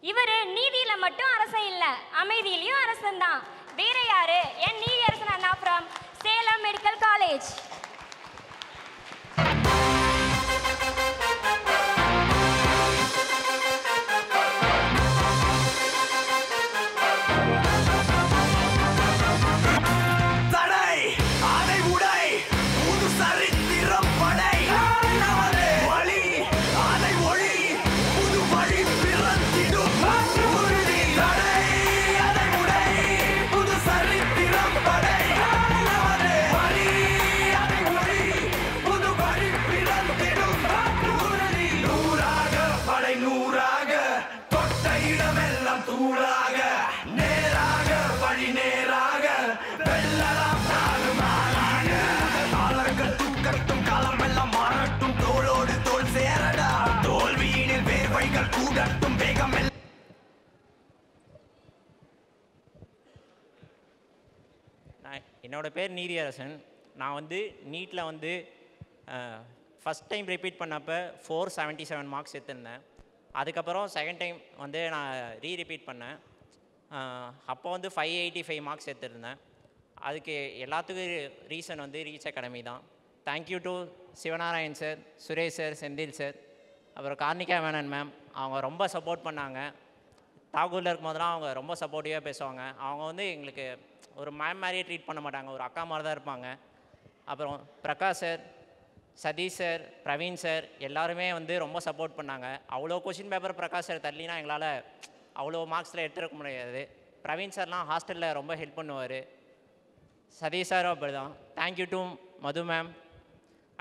இவர் நீதியில் மட்டும் அரசன் இல்லை, அமைதியிலையும் அரசன் தான். வேற யாரு? என் நீதி அரசன் அண்ணா ஃப்ரம் சேலம் மெடிக்கல் காலேஜ். என்னோடய பேர் நீதியரசன். நான் வந்து நீட்டில் வந்து ஃபஸ்ட் டைம் ரிப்பீட் பண்ணப்போ 477 மார்க்ஸ் எடுத்திருந்தேன். அதுக்கப்புறம் செகண்ட் டைம் வந்து நான் ரீரிப்பீட் பண்ணேன். அப்போ வந்து 585 மார்க்ஸ் எடுத்திருந்தேன். அதுக்கு எல்லாத்துக்கும் ரீசன் வந்து ரீச் அகாடமி தான். Thank you to Shivnarine sir, Suresh sir, Senthil sir, அப்புறம் கார்னிகா மேனன் மேம். அவங்க ரொம்ப சப்போர்ட் பண்ணாங்க. தாகூரில் இருக்கும் போதெல்லாம் அவங்க ரொம்ப சப்போர்ட்டிவாக பேசுவாங்க. அவங்க வந்து எங்களுக்கு ஒரு மேம் மாதிரியே ட்ரீட் பண்ண மாட்டாங்க, ஒரு அக்கா மாதிரி தான் இருப்பாங்க. அப்புறம் Prakash sir, Satish sir, Praveen sir எல்லாருமே வந்து ரொம்ப சப்போர்ட் பண்ணாங்க. அவ்வளோ கொஷின் பேப்பர் பிரகாஷ் சார் தள்ளினா எங்களால் அவ்வளோ மார்க்ஸில் எடுத்துருக்க முடியாது. பிரவீன் சார்லாம் ஹாஸ்டலில் ரொம்ப ஹெல்ப் பண்ணுவார். சதீஷ் சாரும் அப்படி தான். Thank you to Madhu ma'am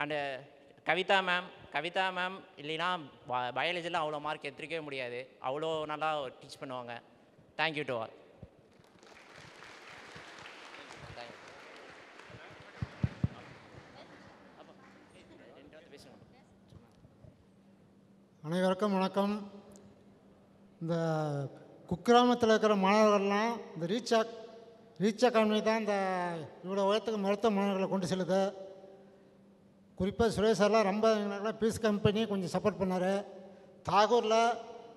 and Kavitha ma'am இல்லைன்னா பயாலஜியில் அவ்வளோ மார்க் எடுத்துருக்கவே முடியாது. அவ்வளோ நல்லா டீச் பண்ணுவாங்க. Thank you to all. அனைவருக்கும் வணக்கம். இந்த குக்கிராமத்தில் இருக்கிற மாணவர்கள்லாம் இந்த ரீச் அகாடமி தான் இந்த இவ்வளோ உயரத்துக்கு மருத்துவ மாணவர்களை கொண்டு செல்லுது. குறிப்பாக சுரேஷ் சார்லாம் ரொம்ப எங்களுக்கெல்லாம் பீஸ் கம்பெனி கொஞ்சம் சப்போர்ட் பண்ணார். தாகூரில்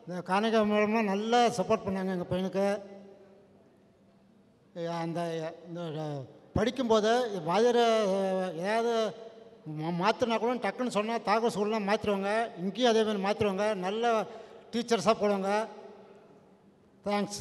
இந்த காணிகா மேடம்லாம் நல்லா சப்போர்ட் பண்ணாங்க எங்கள் பையனுக்கு. அந்த இந்த படிக்கும்போது வாதிர ஏதாவது மாற்றினா கூட டக்குன்னு சொன்னால் தாகூர் ஸ்கூல்லாம் மாற்றிடுவாங்க. இங்கேயும் அதேமாதிரி மாற்றிடுவாங்க. நல்ல டீச்சர்ஸாக போடுவாங்க. தேங்க்ஸ்.